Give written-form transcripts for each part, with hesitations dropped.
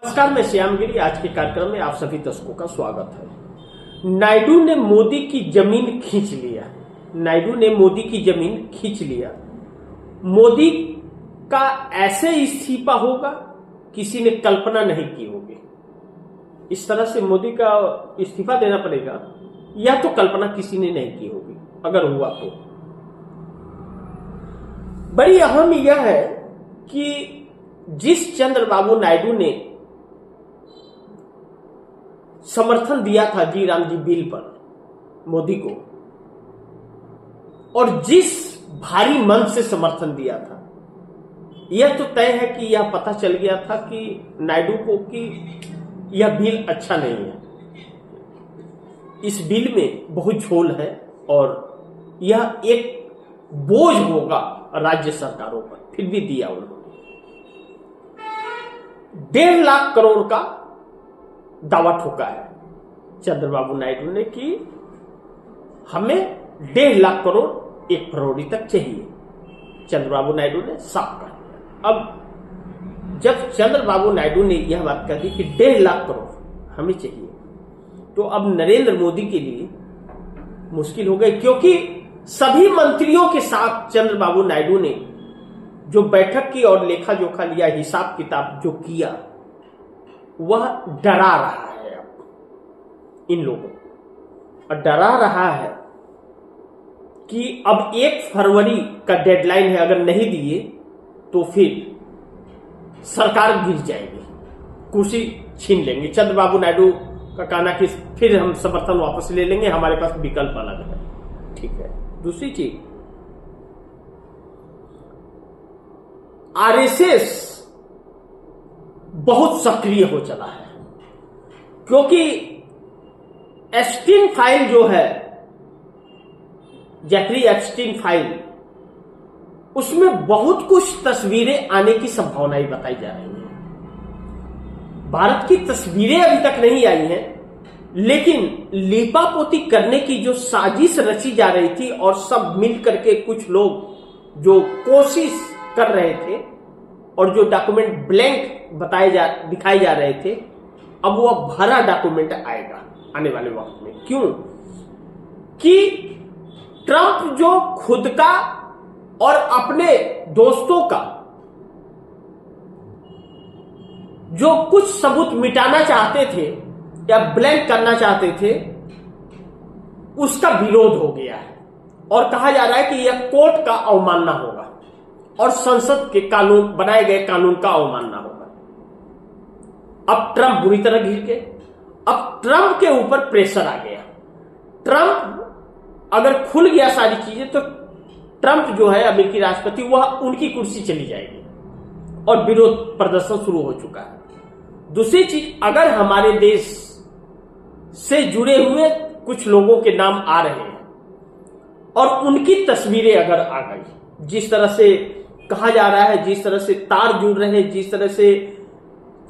नमस्कार, मैं श्यामगिरी। आज के कार्यक्रम में आप सभी दर्शकों का स्वागत है। नायडू ने मोदी की जमीन खींच लिया। नायडू ने मोदी की जमीन खींच लिया। मोदी का ऐसे इस्तीफा होगा किसी ने कल्पना नहीं की होगी। इस तरह से मोदी का इस्तीफा देना पड़ेगा, यह तो कल्पना किसी ने नहीं की होगी। अगर हुआ तो बड़ी अहम यह है कि जिस चंद्रबाबू नायडू ने समर्थन दिया था जी राम जी बिल पर मोदी को, और जिस भारी मन से समर्थन दिया था, यह तो तय है कि यह पता चल गया था कि नायडू को कि यह बिल अच्छा नहीं है। इस बिल में बहुत झोल है और यह एक बोझ होगा राज्य सरकारों पर। फिर भी दिया उन्होंने 1.5 लाख करोड़ का दावा ठोका है चंद्रबाबू नायडू ने कि हमें 1.5 लाख करोड़ 1 फरवरी तक चाहिए। चंद्रबाबू नायडू ने साफ कर दिया। अब जब चंद्रबाबू नायडू ने यह बात कह दी कि 1.5 लाख करोड़ हमें चाहिए, तो अब नरेंद्र मोदी के लिए मुश्किल हो गई, क्योंकि सभी मंत्रियों के साथ चंद्रबाबू नायडू ने जो बैठक की और लेखा जोखा लिया, हिसाब किताब जो किया, वह डरा रहा है अब इन लोगों को। और डरा रहा है कि अब 1 फरवरी का डेडलाइन है, अगर नहीं दिए तो फिर सरकार गिर जाएगी, कुर्सी छीन लेंगे। चंद्रबाबू नायडू का कहना कि फिर हम समर्थन वापस ले लेंगे, हमारे पास विकल्प अलग है। ठीक है। दूसरी चीज, आरएसएस बहुत सक्रिय हो चला है, क्योंकि एप्स्टीन फाइल जो है, जेफरी एप्स्टीन फाइल, उसमें बहुत कुछ तस्वीरें आने की संभावनाएं बताई जा रही हैं। भारत की तस्वीरें अभी तक नहीं आई हैं, लेकिन लीपापोती करने की जो साजिश रची जा रही थी और सब मिलकर के कुछ लोग जो कोशिश कर रहे थे और जो डॉक्यूमेंट ब्लैंक दिखाए जा रहे थे, अब वह भरा डॉक्यूमेंट आएगा आने वाले वक्त में। क्यों? कि ट्रंप जो खुद का और अपने दोस्तों का जो कुछ सबूत मिटाना चाहते थे या ब्लैंक करना चाहते थे, उसका विरोध हो गया है और कहा जा रहा है कि यह कोर्ट का अवमानना होगा और संसद के कानून, बनाए गए कानून का अवमानना होगा। अब ट्रंप बुरी तरह घिर गए। अब ट्रंप के ऊपर प्रेशर आ गया। ट्रंप अगर खुल गया सारी चीजें, तो ट्रंप जो है अमेरिकी राष्ट्रपति, वह उनकी कुर्सी चली जाएगी और विरोध प्रदर्शन शुरू हो चुका है। दूसरी चीज, अगर हमारे देश से जुड़े हुए कुछ लोगों के नाम आ रहे हैं और उनकी तस्वीरें अगर आ गई, जिस तरह से कहा जा रहा है, जिस तरह से तार जुड़ रहे हैं, जिस तरह से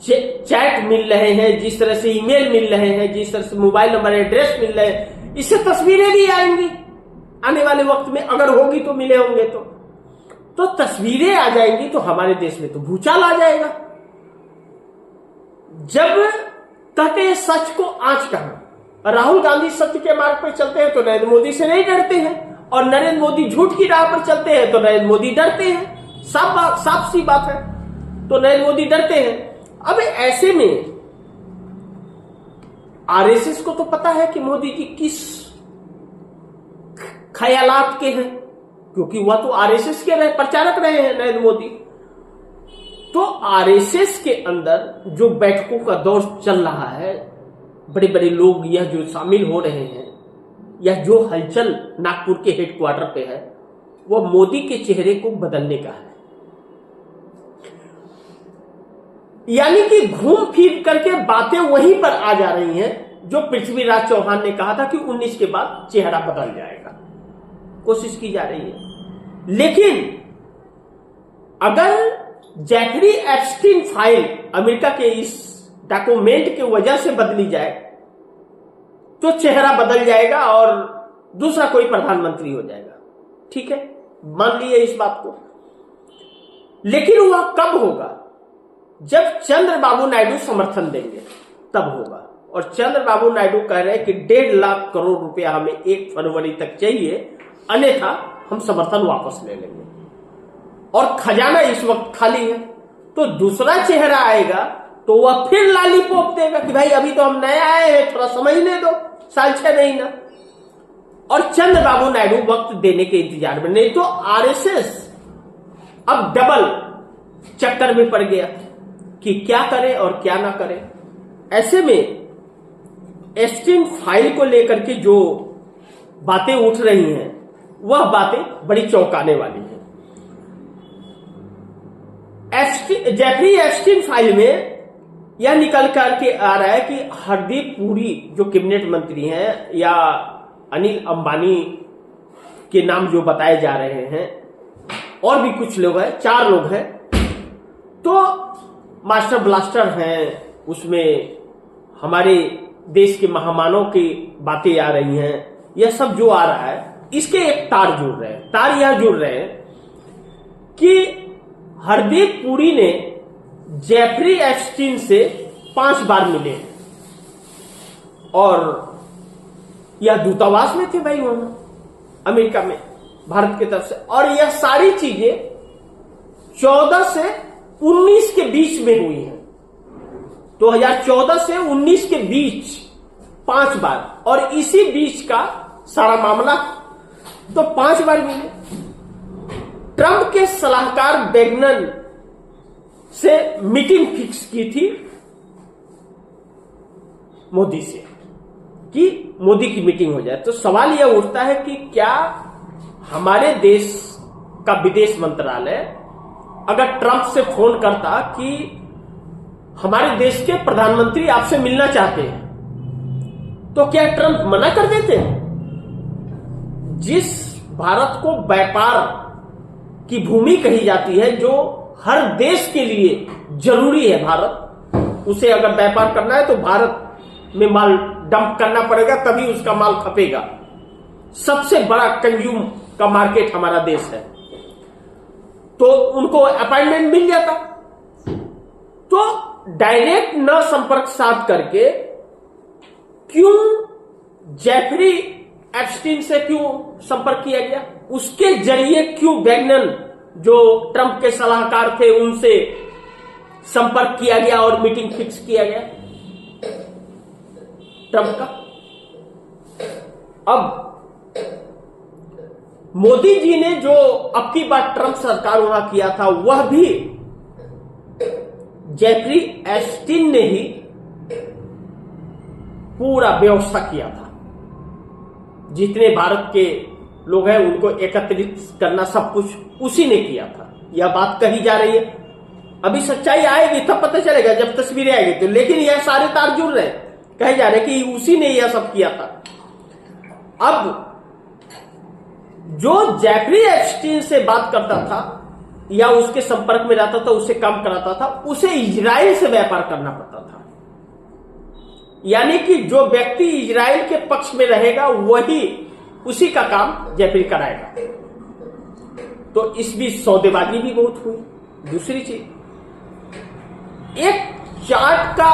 चैट मिल रहे हैं, जिस तरह से ईमेल मिल रहे हैं, जिस तरह से मोबाइल नंबर एड्रेस मिल रहे हैं, इससे तस्वीरें भी आएंगी आने वाले वक्त में। अगर होगी तो मिले होंगे तो तस्वीरें आ जाएंगी, तो हमारे देश में तो भूचाल आ जाएगा। जब कहते हैं सच को आंच कहना, राहुल गांधी सत्य के मार्ग पर चलते हैं तो नरेंद्र मोदी से नहीं डरते हैं, और नरेंद्र मोदी झूठ की राह पर चलते हैं तो नरेंद्र मोदी डरते हैं। साफ सी बात है, तो नरेंद्र मोदी डरते हैं। अब ऐसे में आरएसएस को तो पता है कि मोदी जी किस ख्यालात के हैं, क्योंकि वह तो आरएसएस के प्रचारक रहे हैं नरेंद्र मोदी। तो आरएसएस के अंदर जो बैठकों का दौर चल रहा है, बड़े बड़े लोग यह जो शामिल हो रहे हैं, यह जो हलचल नागपुर के हेडक्वार्टर पे है, वह मोदी के चेहरे को बदलने का है। यानी कि घूम फिर करके बातें वहीं पर आ जा रही हैं जो पृथ्वीराज चौहान ने कहा था कि 19 के बाद चेहरा बदल जाएगा। कोशिश की जा रही है। लेकिन अगर जेफरी एप्स्टीन फाइल अमेरिका के इस डॉक्यूमेंट की वजह से बदली जाए, तो चेहरा बदल जाएगा और दूसरा कोई प्रधानमंत्री हो जाएगा। ठीक है, मान लिए इस बात को। लेकिन वह कब होगा, जब चंद्रबाबू नायडू समर्थन देंगे तब होगा। और चंद्रबाबू नायडू कह रहे हैं कि 1.5 लाख करोड़ रुपया हमें 1 फरवरी तक चाहिए, अन्यथा हम समर्थन वापस ले लेंगे। और खजाना इस वक्त खाली है, तो दूसरा चेहरा आएगा तो वह फिर लॉलीपॉप देगा कि भाई अभी तो हम नए आए हैं, थोड़ा समझने दो, साल 6 महीना। और चंद्रबाबू नायडू वक्त देने के इंतजार में, नहीं तो आरएसएस अब डबल चक्कर में पड़ गया कि क्या करे और क्या ना करे। ऐसे में एस्टिन फाइल को लेकर के जो बातें उठ रही हैं वह बातें बड़ी चौंकाने वाली हैं। जेफरी एस्टिन फाइल में यह निकल करके आ रहा है कि हरदीप पुरी जो कैबिनेट मंत्री हैं या अनिल अंबानी के नाम जो बताए जा रहे हैं, और भी कुछ लोग हैं, 4 लोग हैं, तो मास्टर ब्लास्टर हैं, उसमें हमारे देश के महामानव की बातें आ रही हैं। यह सब जो आ रहा है इसके एक तार जुड़ रहे हैं। तार यह जुड़ रहे हैं कि हरदीप पुरी ने जेफरी एस्टिन से 5 बार मिले और यह दूतावास में थे भाई, वहां अमेरिका में भारत की तरफ से। और यह सारी चीजें 14 से 19 के बीच में हुई हैं। 2014 से 19 के बीच 5 बार, और इसी बीच का सारा मामला, तो 5 बार मिले। ट्रंप के सलाहकार बैगनन से मीटिंग फिक्स की थी मोदी से कि मोदी की मीटिंग हो जाए। तो सवाल यह उठता है कि क्या हमारे देश का विदेश मंत्रालय अगर ट्रंप से फोन करता कि हमारे देश के प्रधानमंत्री आपसे मिलना चाहते हैं, तो क्या ट्रंप मना कर देते? जिस भारत को व्यापार की भूमि कही जाती है, जो हर देश के लिए जरूरी है, भारत, उसे अगर व्यापार करना है तो भारत में माल डंप करना पड़ेगा, तभी उसका माल खपेगा। सबसे बड़ा कंज्यूम का मार्केट हमारा देश है, तो उनको अपॉइंटमेंट मिल जाता। तो डायरेक्ट न संपर्क साध करके क्यों जेफरी एप्स्टीन से क्यों संपर्क किया गया, उसके जरिए क्यों बैगनन जो ट्रंप के सलाहकार थे उनसे संपर्क किया गया और मीटिंग फिक्स किया गया ट्रंप का। अब मोदी जी ने जो अब की बार ट्रंप सरकार वहां किया था, वह भी जेफरी एस्टिन ने ही पूरा व्यवस्था किया था। जितने भारत के लोग हैं उनको एकत्रित करना, सब कुछ उसी ने किया था। यह बात कही जा रही है, अभी सच्चाई आएगी तब पता चलेगा जब तस्वीरें आएगी तो। लेकिन यह सारे तार जुड़ रहे हैं, कहे जा रहे कि उसी ने यह सब किया था। अब जो जेफरी एप्स्टीन से बात करता था या उसके संपर्क में रहता था, उससे काम कराता था, उसे इजराइल से व्यापार करना पड़ता था। यानी कि जो व्यक्ति इजराइल के पक्ष में रहेगा वही उसी का काम जेफरी कराएगा। तो इस बीच सौदेबाजी भी बहुत हुई। दूसरी चीज, एक चार्ट का,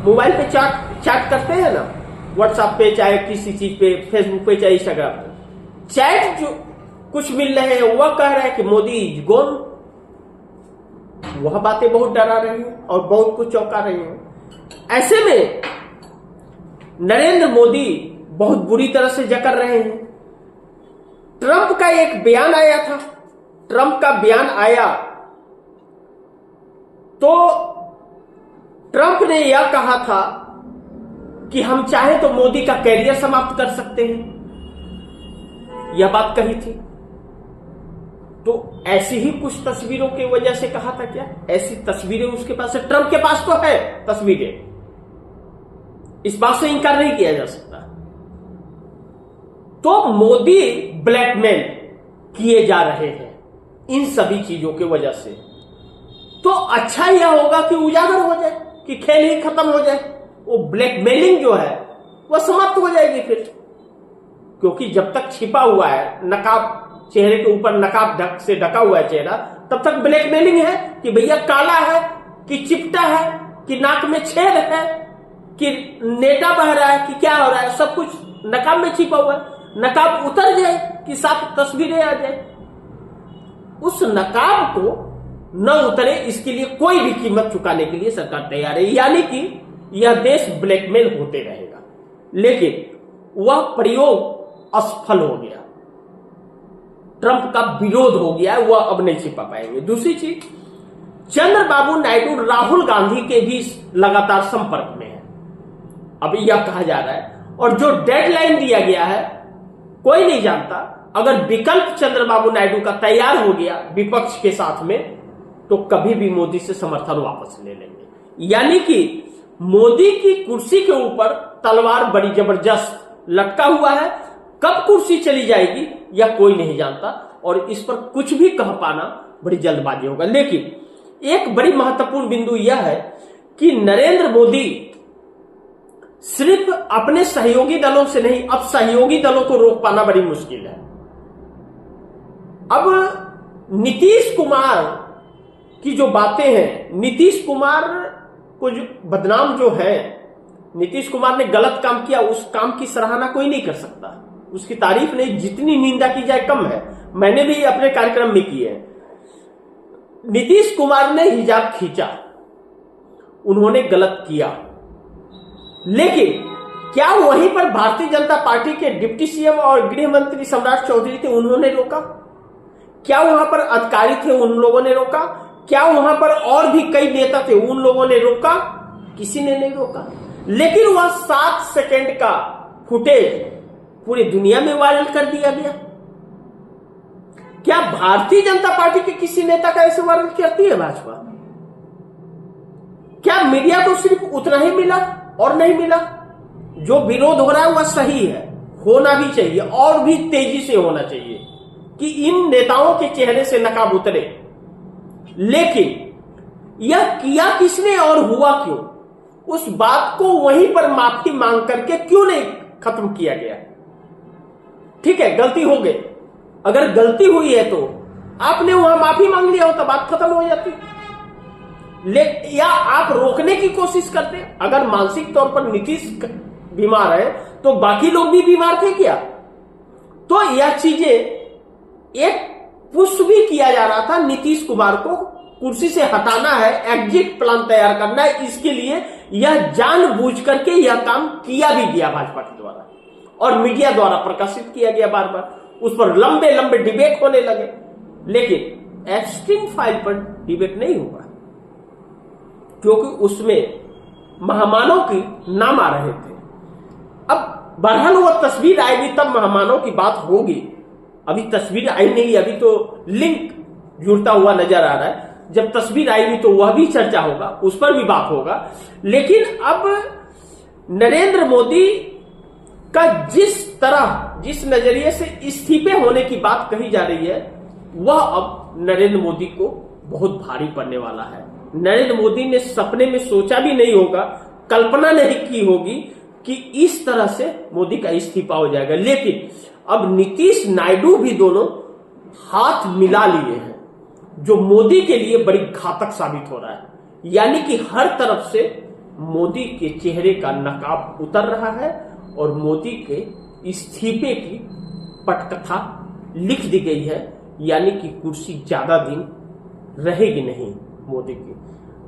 मोबाइल पे चैट करते हैं ना, व्हाट्सएप पे, चाहे किसी चीज पे, फेसबुक पे, चाहे इंस्टाग्राम पे, चैट जो कुछ मिल रहे हैं वह कह रहा है कि मोदी इज गोन। वह बातें बहुत डरा रही हैं और बहुत कुछ चौंका रही हैं। ऐसे में नरेंद्र मोदी बहुत बुरी तरह से जकड़ रहे हैं। ट्रंप का एक बयान आया था, ट्रंप का बयान आया तो ट्रंप ने यह कहा था कि हम चाहे तो मोदी का कैरियर समाप्त कर सकते हैं, यह बात कही थी। तो ऐसी ही कुछ तस्वीरों की वजह से कहा था क्या? ऐसी तस्वीरें उसके पास है, ट्रंप के पास तो है तस्वीरें, इस बात से इंकार नहीं किया जा सकता। तो मोदी ब्लैकमेल किए जा रहे हैं इन सभी चीजों की वजह से। तो अच्छा यह होगा कि उजागर हो जाए, कि खेल ही खत्म हो जाए, वो ब्लैकमेलिंग जो है वह समाप्त हो जाएगी फिर। क्योंकि जब तक छिपा हुआ है, नकाब, चेहरे के ऊपर नकाब से ढका हुआ है चेहरा, तब तक ब्लैकमेलिंग है कि भैया काला है, कि चिपटा है, कि नाक में छेद है, कि नेटा बह रहा है, कि क्या हो रहा है, सब कुछ नकाब में छिपा हुआ है। नकाब उतर जाए कि साफ तस्वीरें आ जाए, उस नकाब को न उतरे इसके लिए कोई भी कीमत चुकाने के लिए सरकार तैयार है। यानी कि यह देश ब्लैकमेल होते रहेगा, लेकिन वह प्रयोग असफल हो गया, ट्रंप का विरोध हो गया, वह अब नहीं छिपा पाएंगे। दूसरी चीज, चंद्रबाबू नायडू राहुल गांधी के भी लगातार संपर्क में है, अब यह कहा जा रहा है। और जो डेडलाइन दिया गया है कोई नहीं जानता, अगर विकल्प चंद्रबाबू नायडू का तैयार हो गया विपक्ष के साथ में, तो कभी भी मोदी से समर्थन वापस ले लेंगे। यानी कि मोदी की कुर्सी के ऊपर तलवार बड़ी जबरदस्त लटका हुआ है, कब कुर्सी चली जाएगी यह कोई नहीं जानता, और इस पर कुछ भी कह पाना बड़ी जल्दबाजी होगा। लेकिन एक बड़ी महत्वपूर्ण बिंदु यह है कि नरेंद्र मोदी सिर्फ अपने सहयोगी दलों से नहीं, अब सहयोगी दलों को रोक पाना बड़ी मुश्किल है। अब नीतीश कुमार की जो बातें हैं, नीतीश कुमार को जो बदनाम जो है, नीतीश कुमार ने गलत काम किया, उस काम की सराहना कोई नहीं कर सकता, उसकी तारीफ नहीं, जितनी निंदा की जाए कम है। मैंने भी अपने कार्यक्रम में की है। नीतीश कुमार ने हिजाब खींचा, उन्होंने गलत किया, लेकिन क्या वहीं पर भारतीय जनता पार्टी के डिप्टी सीएम और गृह मंत्री सम्राट चौधरी थे, उन्होंने रोका? क्या वहां पर अधिकारी थे, उन लोगों ने रोका? क्या वहां पर और भी कई नेता थे, उन लोगों ने रोका? किसी ने नहीं रोका। लेकिन वह 7 सेकंड का फुटेज पूरी दुनिया में वायरल कर दिया गया। क्या भारतीय जनता पार्टी के किसी नेता का ऐसे वायरल करती है भाजपा? क्या मीडिया को सिर्फ उतना ही मिला और नहीं मिला? जो विरोध हो रहा है वह सही है, होना भी चाहिए और भी तेजी से होना चाहिए कि इन नेताओं के चेहरे से नकाब उतरे। लेकिन यह किया किसने और हुआ क्यों, उस बात को वहीं पर माफी मांग करके क्यों नहीं खत्म किया गया? ठीक है, गलती हो गई, अगर गलती हुई है तो आपने वहां माफी मांग लिया होता, बात खत्म हो जाती। या आप रोकने की कोशिश करते? अगर मानसिक तौर पर नीतीश बीमार है तो बाकी लोग भी बीमार थे क्या? तो यह चीजें एक पुश भी किया जा रहा था, नीतीश कुमार को कुर्सी से हटाना है, एग्जिट प्लान तैयार करना है, इसके लिए यह जानबूझ करके यह काम किया भी गया भाजपा के द्वारा और मीडिया द्वारा प्रकाशित किया गया, बार बार उस पर लंबे लंबे डिबेट होने लगे। लेकिन एप्स्टीन फाइल पर डिबेट नहीं हुआ क्योंकि उसमें महामानव की नाम आ रहे थे। अब बहरहाल वो तस्वीर आएगी तब महामानव की बात होगी, अभी तस्वीर आई नहीं, अभी तो लिंक जुड़ता हुआ नजर आ रहा है। जब तस्वीर आएगी तो वह भी चर्चा होगा, उस पर भी बात होगा। लेकिन अब नरेंद्र मोदी का जिस नजरिए से इस्तीफे होने की बात कही जा रही है, वह अब नरेंद्र मोदी को बहुत भारी पड़ने वाला है। नरेंद्र मोदी ने सपने में सोचा भी नहीं होगा, कल्पना नहीं की होगी कि इस तरह से मोदी का इस्तीफा हो जाएगा। लेकिन अब नीतीश नायडू भी दोनों हाथ मिला लिए हैं, जो मोदी के लिए बड़ी घातक साबित हो रहा है। यानी कि हर तरफ से मोदी के चेहरे का नकाब उतर रहा है और मोदी के इस्तीफे की पटकथा लिख दी गई है। यानी कि कुर्सी ज्यादा दिन रहेगी नहीं मोदी की।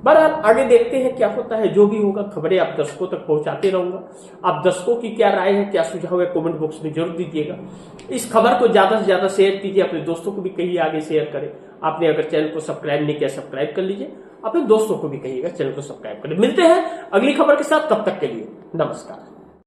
बहरहाल आगे देखते हैं क्या होता है, जो भी होगा खबरें आप दर्शकों तक पहुंचाते रहूंगा। आप दर्शकों की क्या राय है, क्या सुझाव है, कमेंट बॉक्स में जरूर दीजिएगा। इस खबर को ज्यादा से ज्यादा शेयर कीजिए, अपने दोस्तों को भी कहिए आगे शेयर करें। आपने अगर चैनल को सब्सक्राइब नहीं किया सब्सक्राइब कर लीजिए, अपने दोस्तों को भी कहिएगा चैनल को सब्सक्राइब करें। मिलते हैं अगली खबर के साथ, तब तक के लिए नमस्कार।